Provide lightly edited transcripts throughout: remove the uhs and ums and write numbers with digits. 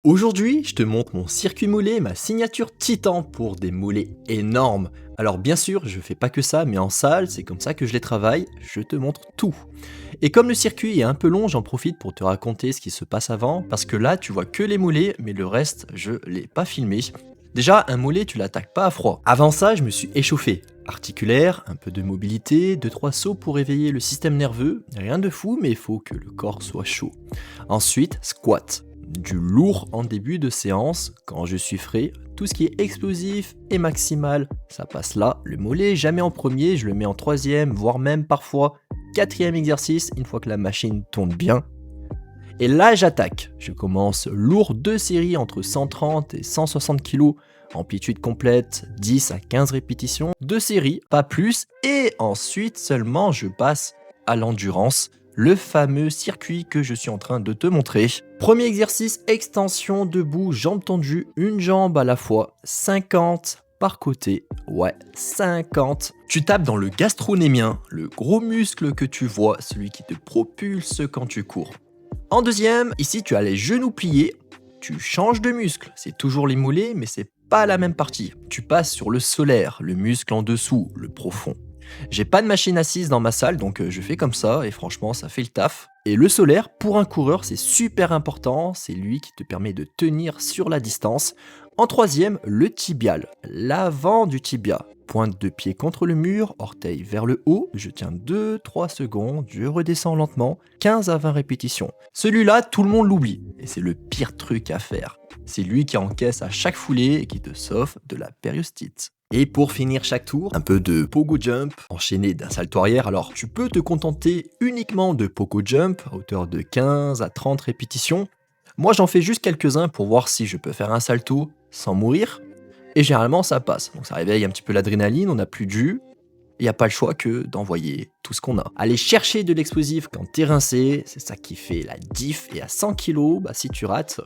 Aujourd'hui, je te montre mon circuit mollet, ma signature Titan pour des mollets énormes. Alors bien sûr, je fais pas que ça, mais en salle, c'est comme ça que je les travaille, je te montre tout. Et comme le circuit est un peu long, j'en profite pour te raconter ce qui se passe avant, parce que là, tu vois que les mollets, mais le reste, je l'ai pas filmé. Déjà, un mollet, tu l'attaques pas à froid. Avant ça, je me suis échauffé. Articulaire, un peu de mobilité, 2-3 sauts pour éveiller le système nerveux. Rien de fou, mais il faut que le corps soit chaud. Ensuite, squat. Du lourd en début de séance, quand je suis frais, tout ce qui est explosif et maximal, ça passe là. Le mollet, jamais en premier, je le mets en troisième, voire même parfois quatrième exercice, une fois que la machine tourne bien. Et là, j'attaque. Je commence lourd, 2 séries entre 130 et 160 kg, amplitude complète, 10 à 15 répétitions, 2 séries, pas plus, et ensuite seulement je passe à l'endurance, le fameux circuit que je suis en train de te montrer. Premier exercice, extension debout, jambes tendues, une jambe à la fois, 50 par côté, ouais, 50. Tu tapes dans le gastronémien, le gros muscle que tu vois, celui qui te propulse quand tu cours. En deuxième, ici tu as les genoux pliés, tu changes de muscle, c'est toujours les mollets mais c'est pas la même partie. Tu passes sur le solaire, le muscle en dessous, le profond. J'ai pas de machine assise dans ma salle donc je fais comme ça et franchement ça fait le taf. Et le solaire pour un coureur c'est super important, c'est lui qui te permet de tenir sur la distance. En troisième, le tibial, l'avant du tibia. Pointe de pied contre le mur, orteil vers le haut, je tiens 2-3 secondes, je redescends lentement, 15 à 20 répétitions. Celui-là, tout le monde l'oublie, et c'est le pire truc à faire. C'est lui qui encaisse à chaque foulée et qui te sauve de la périostite. Et pour finir chaque tour, un peu de pogo jump, enchaîné d'un salto arrière. Alors tu peux te contenter uniquement de pogo jump, à hauteur de 15 à 30 répétitions. Moi j'en fais juste quelques-uns pour voir si je peux faire un salto sans mourir. Et généralement ça passe, donc ça réveille un petit peu l'adrénaline, on n'a plus de jus. Il n'y a pas le choix que d'envoyer tout ce qu'on a. Aller chercher de l'explosif quand t'es rincé, c'est ça qui fait la diff. Et à 100 kg, bah si tu rates,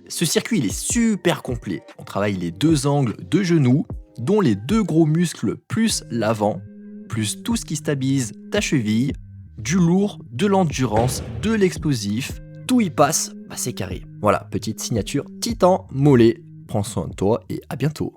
ce circuit il est super complet. On travaille les deux angles de genoux, dont les deux gros muscles plus l'avant, plus tout ce qui stabilise ta cheville, du lourd, de l'endurance, de l'explosif. Tout y passe, bah c'est carré. Voilà, petite signature Titan mollet. Prends soin de toi et à bientôt.